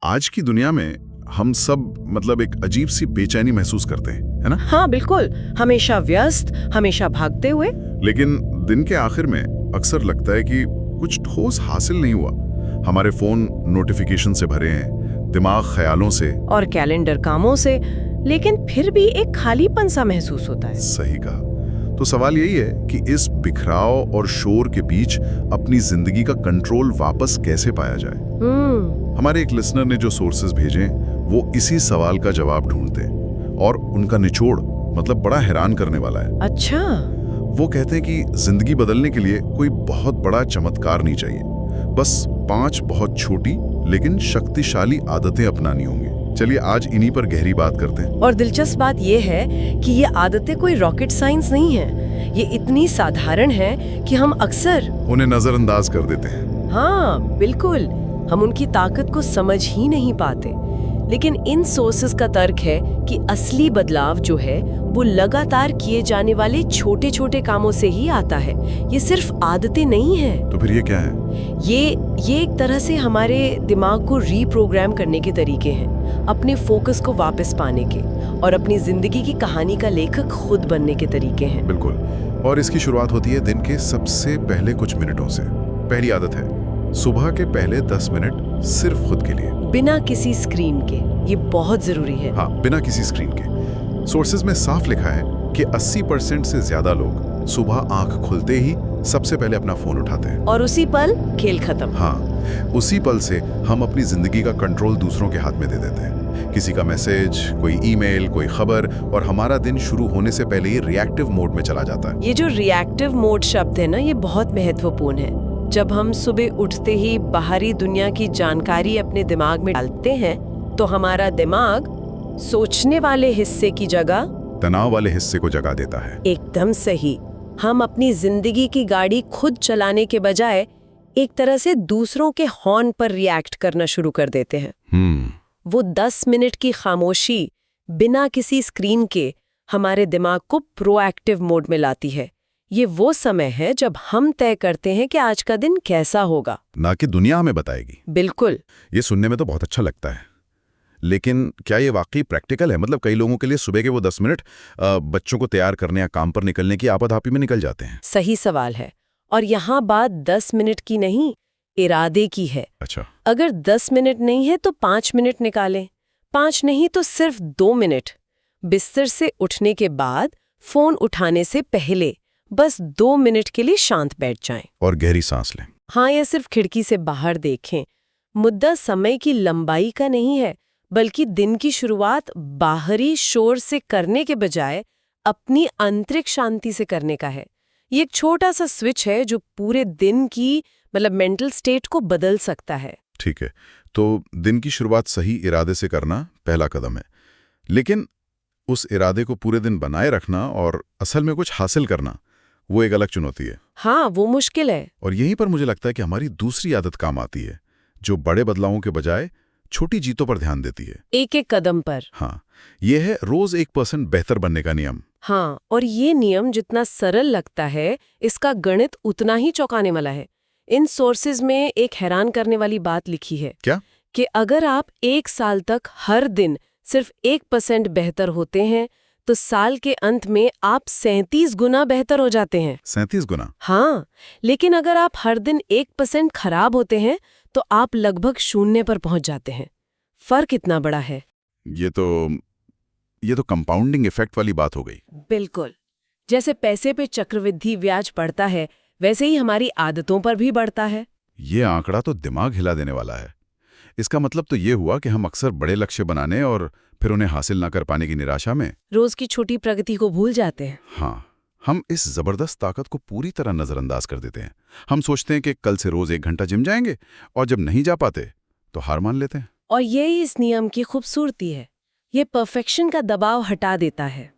आज की दुनिया में हम सब मतलब एक अजीब सी बेचैनी महसूस करते हैं, है ना? हाँ बिल्कुल, हमेशा व्यस्त, हमेशा भागते हुए। लेकिन दिन के आखिर में अक्सर लगता है कि कुछ ठोस हासिल नहीं हुआ। हमारे फोन नोटिफिकेशन से भरे हैं, दिमाग ख्यालों से और कैलेंडर कामों से, लेकिन फिर भी एक खालीपन सा महसूस होता है। सही कहा। तो सवाल यही है कि इस बिखराव और शोर के बीच अपनी जिंदगी का कंट्रोल वापस कैसे पाया जाए। हमारे एक लिसनर ने जो सोर्सेज भेजे वो इसी सवाल का जवाब ढूंढते हैं और उनका निचोड़ मतलब बड़ा हैरान करने वाला है। अच्छा। वो कहते हैं कि जिंदगी बदलने के लिए कोई बहुत बड़ा चमत्कार नहीं चाहिए, बस 5 बहुत छोटी लेकिन शक्तिशाली आदतें अपनानी होंगी। चलिए आज इन्हीं पर गहरी बात करते हैं। और दिलचस्प बात यह है कि ये आदतें कोई रॉकेट साइंस नहीं है, ये इतनी साधारण है कि हम अक्सर उन्हें नजरअंदाज कर देते हैं। हाँ बिल्कुल, हम उनकी ताकत को समझ ही नहीं पाते। लेकिन इन सोर्सेस का तर्क है कि असली बदलाव जो है वो लगातार किए जाने वाले छोटे छोटे कामों से ही आता है। ये सिर्फ आदतें नहीं हैं। तो फिर ये क्या है? ये एक तरह से हमारे दिमाग को रीप्रोग्राम करने के तरीके हैं, अपने फोकस को वापस पाने के और अपनी जिंदगी की कहानी का लेखक खुद बनने के तरीके हैं। बिल्कुल। और इसकी शुरुआत होती है दिन के सबसे पहले कुछ मिनटों से। पहली आदत है सुबह के पहले 10 मिनट सिर्फ खुद के लिए, बिना किसी स्क्रीन के। ये बहुत जरूरी है। हाँ, बिना किसी स्क्रीन के। सोर्सेज में साफ लिखा है कि 80% से ज्यादा लोग सुबह आंख खुलते ही सबसे पहले अपना फोन उठाते हैं और उसी पल खेल खत्म। हाँ, उसी पल से हम अपनी जिंदगी का कंट्रोल दूसरों के हाथ में दे देते हैं। किसी का मैसेज, कोई ईमेल, कोई खबर, और हमारा दिन शुरू होने से पहले ही रिएक्टिव मोड में चला जाता है। ये जो रिएक्टिव मोड शब्द है ना, ये बहुत महत्वपूर्ण है। जब हम सुबह उठते ही बाहरी दुनिया की जानकारी अपने दिमाग में डालते हैं तो हमारा दिमाग सोचने वाले हिस्से की जगह तनाव वाले हिस्से को जगा देता है। एकदम सही। हम अपनी जिंदगी की गाड़ी खुद चलाने के बजाय एक तरह से दूसरों के हॉर्न पर रिएक्ट करना शुरू कर देते हैं। वो 10 मिनट की खामोशी बिना किसी स्क्रीन के हमारे दिमाग को प्रोएक्टिव मोड में लाती है। ये वो समय है जब हम तय करते हैं कि आज का दिन कैसा होगा, ना कि दुनिया हमें बताएगी। बिल्कुल। ये सुनने में तो बहुत अच्छा लगता है, लेकिन क्या ये वाकई प्रैक्टिकल है? मतलब कई लोगों के लिए सुबह के वो 10 मिनट बच्चों को तैयार करने या काम पर निकलने की आपाधापी में निकल जाते हैं। सही सवाल है। और यहाँ बात 10 मिनट की नहीं, इरादे की है। अच्छा। अगर 10 मिनट नहीं है तो 5 मिनट निकालें, 5 नहीं तो सिर्फ 2 मिनट। बिस्तर से उठने के बाद फोन उठाने से पहले बस 2 मिनट के लिए शांत बैठ जाएं और गहरी सांस लें। हाँ, या सिर्फ खिड़की से बाहर देखें। मुद्दा समय की लंबाई का नहीं है, बल्कि दिन की शुरुआत बाहरी शोर से करने के बजाय अपनी आंतरिक शांति से करने का है। ये एक छोटा सा स्विच है जो पूरे दिन की मेंटल स्टेट को बदल सकता है। ठीक है, तो दिन की शुरुआत सही इरादे से करना पहला कदम है, लेकिन उस इरादे को पूरे दिन बनाए रखना और असल में कुछ हासिल करना वो एक अलग चुनौती है। हाँ, वो मुश्किल है। और यहीं पर मुझे लगता है कि हमारी दूसरी आदत काम आती है, जो बड़े बदलावों के बजाय छोटी जीतों पर ध्यान देती है, एक एक कदम पर। हाँ, ये है रोज 1% बेहतर बनने का नियम। हाँ, और ये नियम जितना सरल लगता है, इसका गणित उतना ही चौंकाने वाला है। इन सोर्सेज में एक हैरान करने वाली बात लिखी है। क्या? कि अगर आप 1 साल तक हर दिन सिर्फ 1% बेहतर होते हैं तो साल के अंत में आप 37 गुना बेहतर हो जाते हैं। 37 गुना? हाँ, लेकिन अगर आप हर दिन 1% खराब होते हैं तो आप लगभग 0 पर पहुंच जाते हैं। फर्क इतना बड़ा है। ये तो कंपाउंडिंग इफेक्ट वाली बात हो गई। बिल्कुल। जैसे पैसे पे चक्रवृद्धि ब्याज बढ़ता है, वैसे ही हमारी आदतों पर भी बढ़ता है। ये आंकड़ा तो दिमाग हिला देने वाला है। इसका मतलब तो ये हुआ कि हम अक्सर बड़े लक्ष्य बनाने और फिर उन्हें हासिल ना कर पाने की निराशा में रोज की छोटी प्रगति को भूल जाते हैं। हाँ, हम इस जबरदस्त ताकत को पूरी तरह नजरअंदाज कर देते हैं। हम सोचते हैं कि कल से रोज 1 घंटा जिम जाएंगे, और जब नहीं जा पाते तो हार मान लेते हैं। और यही इस नियम की खूबसूरती है। ये परफेक्शन का दबाव हटा देता है।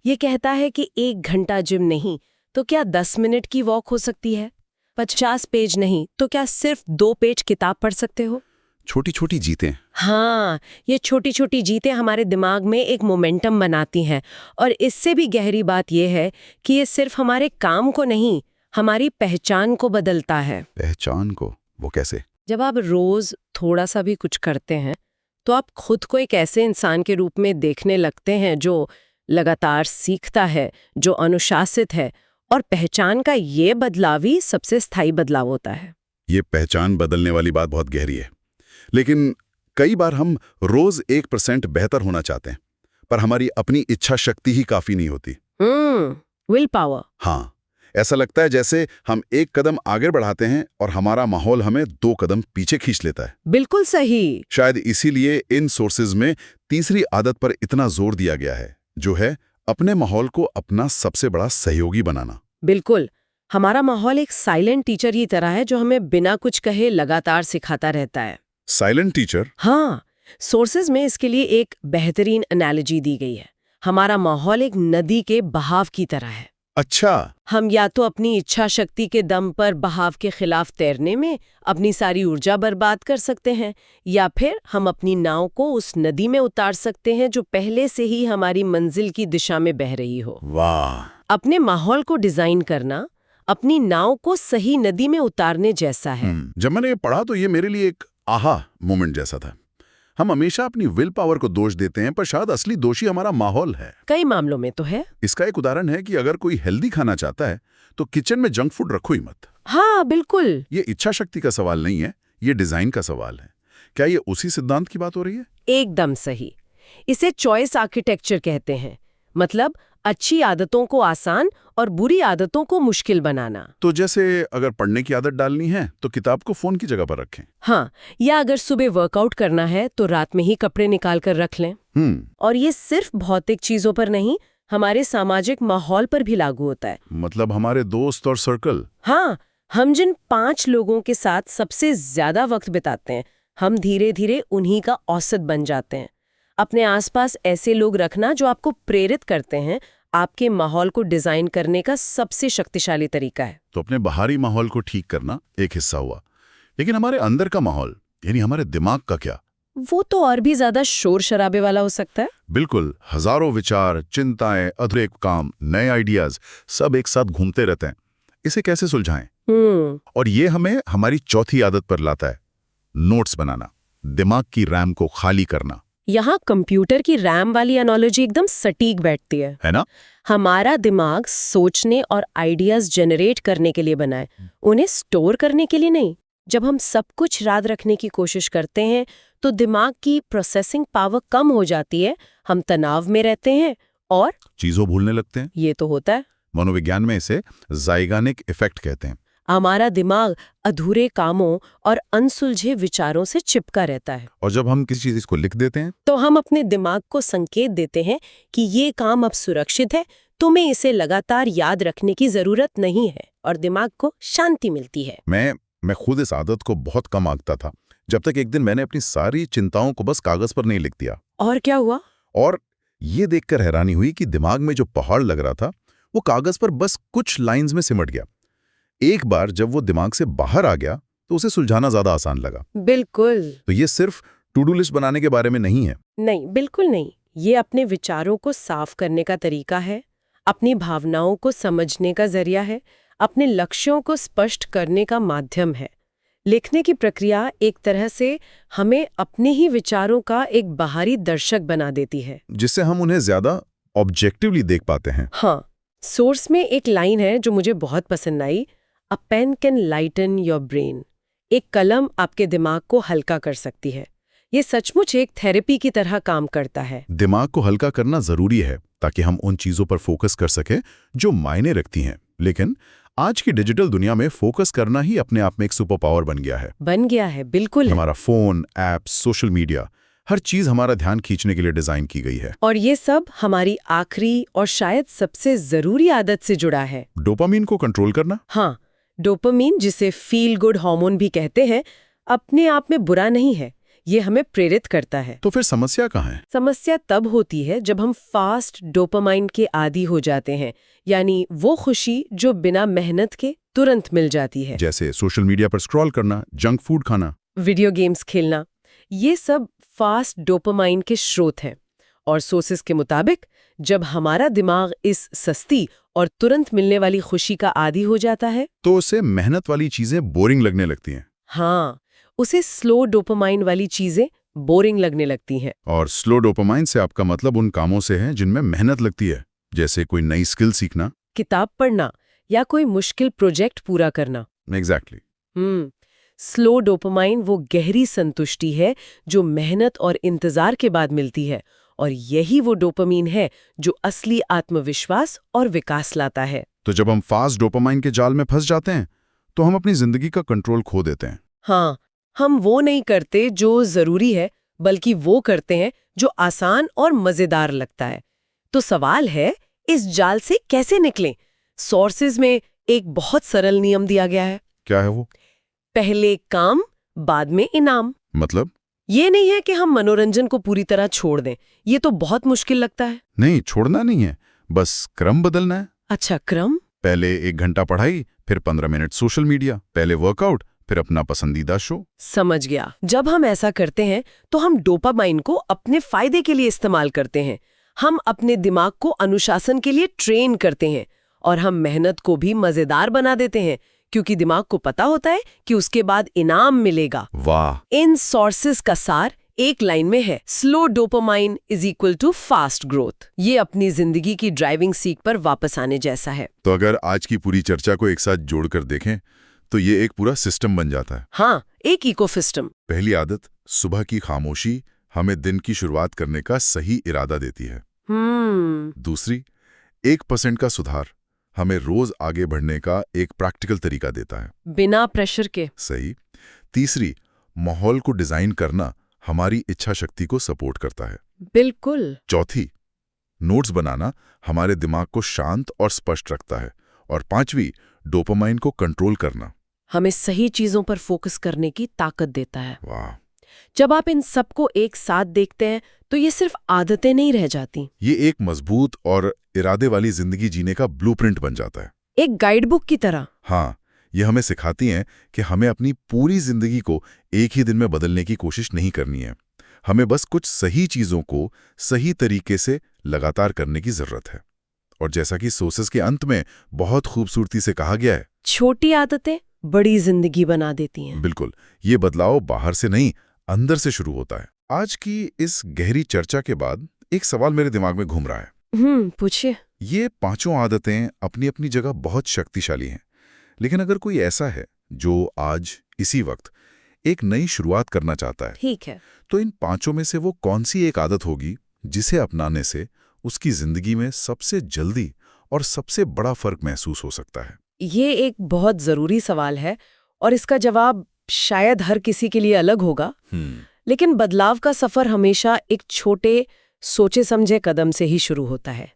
ये कहता है कि 1 घंटा जिम नहीं तो क्या 10 मिनट की वॉक हो सकती है, 50 पेज नहीं तो क्या सिर्फ 2 पेज किताब पढ़ सकते हो। छोटी छोटी जीतें। हाँ, ये छोटी छोटी जीतें हमारे दिमाग में एक मोमेंटम बनाती हैं। और इससे भी गहरी बात यह है कि ये सिर्फ हमारे काम को नहीं, हमारी पहचान को बदलता है। पहचान को? वो कैसे? जब आप रोज थोड़ा सा भी कुछ करते हैं, तो आप खुद को एक ऐसे इंसान के रूप में देखने लगते हैं जो लगातार सीखता है, जो अनुशासित है, और पहचान का ये बदलाव ही सबसे स्थायी बदलाव होता है। ये पहचान बदलने वाली बात बहुत गहरी है, लेकिन कई बार हम रोज 1% बेहतर होना चाहते हैं, पर हमारी अपनी इच्छा शक्ति ही काफी नहीं होती। Will power. हाँ, ऐसा लगता है जैसे हम एक कदम आगे बढ़ाते हैं और हमारा माहौल हमें 2 कदम पीछे खींच लेता है। बिल्कुल सही। शायद इसीलिए इन सोर्सेज में तीसरी आदत पर इतना जोर दिया गया है, जो है अपने माहौल को अपना सबसे बड़ा सहयोगी बनाना। बिल्कुल, हमारा माहौल एक साइलेंट टीचर की तरह है जो हमें बिना कुछ कहे लगातार सिखाता रहता है। Silent teacher? हाँ, सोर्सेज में इसके लिए एक बेहतरीन एनालॉजी दी गई है। हमारा माहौल एक नदी के बहाव की तरह है। अच्छा। हम या तो अपनी इच्छा शक्ति के दम पर बहाव के खिलाफ तैरने में अपनी सारी ऊर्जा बर्बाद कर सकते हैं, या फिर हम अपनी नाव को उस नदी में उतार सकते हैं जो पहले से ही हमारी मंजिल की दिशा में बह रही हो। वाह! अपने माहौल को डिजाइन करना अपनी नाव को सही नदी में उतारने जैसा है। जब मैंने ये पढ़ा तो ये मेरे लिए एक आहा मोमेंट जैसा था। हम हमेशा अपनी विल पावर को दोष देते हैं, पर शायद असली दोषी हमारा माहौल है। कई मामलों में तो है। इसका एक उदाहरण है कि अगर कोई हेल्दी खाना चाहता है तो किचन में जंक फूड रखो ही मत। हाँ, बिल्कुल। ये इच्छा शक्ति का सवाल नहीं है, ये डिजाइन का सवाल है। क्या ये उसी सिद्धांत की बात हो रही है? एकदम सही। इसे चॉइस आर्किटेक्चर कहते हैं, मतलब अच्छी आदतों को आसान और बुरी आदतों को मुश्किल बनाना। तो जैसे अगर पढ़ने की आदत डालनी है तो किताब को फोन की जगह पर रखें। हाँ, या अगर सुबह वर्कआउट करना है तो रात में ही कपड़े निकाल कर रख लें। और ये सिर्फ भौतिक चीजों पर नहीं, हमारे सामाजिक माहौल पर भी लागू होता है। मतलब हमारे दोस्त और सर्कल? हाँ, हम जिन 5 लोगों के साथ सबसे ज्यादा वक्त बिताते हैं, हम धीरे धीरे उन्हीं का औसत बन जाते हैं। अपने आसपास ऐसे लोग रखना जो आपको प्रेरित करते हैं, आपके माहौल को डिजाइन करने का सबसे शक्तिशाली तरीका है। तो अपने बाहरी माहौल को ठीक करना एक हिस्सा हुआ, लेकिन हमारे अंदर का माहौल, यानी हमारे दिमाग का क्या? वो तो और भी ज्यादा शोर शराबे वाला हो सकता है। बिल्कुल, हजारों विचार, चिंताएं, अधूरे काम, नए आइडियाज सब एक साथ घूमते रहते हैं। इसे कैसे सुलझाएं? और ये हमें हमारी चौथी आदत पर लाता है, नोट्स बनाना, दिमाग की रैम को खाली करना। यहाँ कंप्यूटर की रैम वाली एनालॉजी एकदम सटीक बैठती है ना? हमारा दिमाग सोचने और आइडियाज जनरेट करने के लिए बना है, उन्हें स्टोर करने के लिए नहीं। जब हम सब कुछ याद रखने की कोशिश करते हैं तो दिमाग की प्रोसेसिंग पावर कम हो जाती है, हम तनाव में रहते हैं और चीजों भूलने लगते हैं। ये तो होता है। मनोविज्ञान में इसे ज़ाइगानिक इफेक्ट कहते हैं। हमारा दिमाग अधूरे कामों और अनसुलझे विचारों से चिपका रहता है। और जब हम किसी चीज को लिख देते हैं तो हम अपने दिमाग को संकेत देते हैं कि ये काम अब सुरक्षित है, तुम्हें इसे लगातार याद रखने की जरूरत नहीं है, और दिमाग को शांति मिलती है। मैं खुद इस आदत को बहुत कम आंकता था, जब तक एक दिन मैंने अपनी सारी चिंताओं को बस कागज पर नहीं लिख दिया। और क्या हुआ? और ये देखकर हैरानी हुई कि दिमाग में जो पहाड़ लग रहा था वो कागज पर बस कुछ लाइंस में सिमट गया। एक बार जब वो दिमाग से बाहर आ गया तो उसे सुलझाना ज्यादा आसान लगा। बिल्कुल। तो ये सिर्फ टू डू लिस्ट बनाने के बारे में नहीं है। नहीं, बिल्कुल नहीं। ये अपने विचारों को साफ करने का तरीका है, अपनी भावनाओं को समझने का जरिया है, अपने लक्ष्यों को स्पष्ट करने का माध्यम है। लिखने की प्रक्रिया एक तरह से हमें अपने ही विचारों का एक बाहरी दर्शक बना देती है, जिससे हम उन्हें ज्यादा ऑब्जेक्टिवली देख पाते हैं। हाँ, सोर्स में एक लाइन है जो मुझे बहुत पसंद आई, a pen can lighten your brain. एक कलम आपके दिमाग को हल्का कर सकती है। ये सचमुच एक थेरेपी की तरह काम करता है। दिमाग को हल्का करना जरूरी है ताकि हम उन चीजों पर फोकस कर सकें जो मायने रखती हैं। लेकिन आज की डिजिटल दुनिया में फोकस करना ही अपने आप में एक सुपर पावर बन गया है। बिल्कुल। हमारा फोन, ऐप, सोशल मीडिया, हर चीज हमारा ध्यान खींचने के लिए डिजाइन की गई है। और ये सब हमारी आखिरी और शायद सबसे जरूरी आदत से जुड़ा है, डोपामीन को कंट्रोल करना। हाँ, डोपामीन, जिसे फील गुड हार्मोन भी कहते हैं, अपने आप में बुरा नहीं है, ये हमें प्रेरित करता है। तो फिर समस्या कहाँ है? समस्या तब होती है जब हम फास्ट डोपामाइन के आदी हो जाते हैं, यानी वो खुशी जो बिना मेहनत के तुरंत मिल जाती है। जैसे सोशल मीडिया पर स्क्रॉल करना, जंक फूड खाना, वीडियो गेम्स खेलना। ये सब फास्ट डोपामाइन के स्रोत हैं। और सोर्सेस के मुताबिक जब हमारा दिमाग इस सस्ती और तुरंत मिलने वाली खुशी का आदी हो जाता है तो उसे मेहनत वाली चीजें बोरिंग लगने लगती हैं। हाँ, उसे स्लो डोपामाइन वाली चीजें बोरिंग लगने लगती हैं। और स्लो डोपामाइन से आपका मतलब उन कामों से है जिनमें मेहनत लगती है, जैसे कोई नई स्किल सीखना, किताब पढ़ना या कोई मुश्किल प्रोजेक्ट पूरा करना। एग्जैक्टली। स्लो डोपामाइन वो गहरी संतुष्टि है जो मेहनत और इंतजार के बाद मिलती है, और यही वो डोपामीन है जो असली आत्मविश्वास और विकास लाता है। तो जब हम फास्ट डोपामाइन के जाल में फंस जाते हैं तो हम अपनी जिंदगी का कंट्रोल खो देते हैं। हाँ, हम वो नहीं करते जो जरूरी है, बल्कि वो करते हैं जो आसान और मजेदार लगता है। तो सवाल है, इस जाल से कैसे निकलें? सोर्सेज में एक बहुत सरल नियम दिया गया है। क्या है वो? पहले काम, बाद में इनाम। मतलब? ये नहीं है कि हम मनोरंजन को पूरी तरह छोड़ दें, ये तो बहुत मुश्किल लगता है। नहीं, छोड़ना नहीं है, बस क्रम बदलना है। अच्छा, क्रम? पहले 1 घंटा पढ़ाई, फिर 15 मिनट सोशल मीडिया, पहले वर्कआउट, फिर अपना पसंदीदा शो। समझ गया। जब हम ऐसा करते हैं तो हम डोपामाइन को अपने फायदे के लिए इस्तेमाल करते हैं। हम अपने दिमाग को अनुशासन के लिए ट्रेन करते हैं, और हम मेहनत को भी मजेदार बना देते हैं, क्योंकि दिमाग को पता होता है कि उसके बाद इनाम मिलेगा। वाह! इन सोर्सेज का सार एक लाइन में है, slow dopamine is equal to fast growth. ये अपनी जिंदगी की ड्राइविंग सीट पर वापस आने जैसा है। तो अगर आज की पूरी चर्चा को एक साथ जोड़कर देखें तो ये एक पूरा सिस्टम बन जाता है। हाँ, एक इकोसिस्टम। पहली आदत, सुबह की खामोशी, हमें दिन की शुरुआत करने का सही इरादा देती है। दूसरी, 1% का सुधार हमें रोज आगे बढ़ने का एक प्रैक्टिकल तरीका देता है, बिना प्रेशर के। सही। तीसरी, माहौल को डिजाइन करना हमारी इच्छा शक्ति को सपोर्ट करता है। बिल्कुल। चौथी, नोट्स बनाना हमारे दिमाग को शांत और स्पष्ट रखता है। और पांचवी, डोपामाइन को कंट्रोल करना हमें सही चीजों पर फोकस करने की ताकत देता है। वाह! जब आप इन सबको एक साथ देखते हैं तो ये सिर्फ आदतें नहीं रह जाती, ये एक मजबूत और इरादे वाली जिंदगी जीने का ब्लूप्रिंट बन जाता है। एक गाइडबुक की तरह। हाँ, ये हमें सिखाती हैं कि हमें अपनी पूरी जिंदगी को एक ही दिन में बदलने की कोशिश नहीं करनी है। हमें बस कुछ सही चीजों को सही तरीके से लगातार करने की जरूरत है। और जैसा कि सोर्सेस के अंत में बहुत खूबसूरती से कहा गया है, छोटी आदतें बड़ी जिंदगी बना देती हैं। बिल्कुल, ये बदलाव बाहर से नहीं, अंदर से शुरू होता है। आज की इस गहरी चर्चा के बाद एक सवाल मेरे दिमाग में घूम रहा है। पूछिए। ये पांचों आदतें अपनी अपनी जगह बहुत शक्तिशाली हैं, लेकिन अगर कोई ऐसा है जो आज इसी वक्त एक नई शुरुआत करना चाहता है, ठीक है, तो इन पांचों में से वो कौन सी एक आदत होगी जिसे अपनाने से उसकी जिंदगी में सबसे जल्दी और सबसे बड़ा फर्क महसूस हो सकता है? ये एक बहुत जरूरी सवाल है, और इसका जवाब शायद हर किसी के लिए अलग होगा। लेकिन बदलाव का सफर हमेशा एक छोटे सोचे समझे कदम से ही शुरू होता है।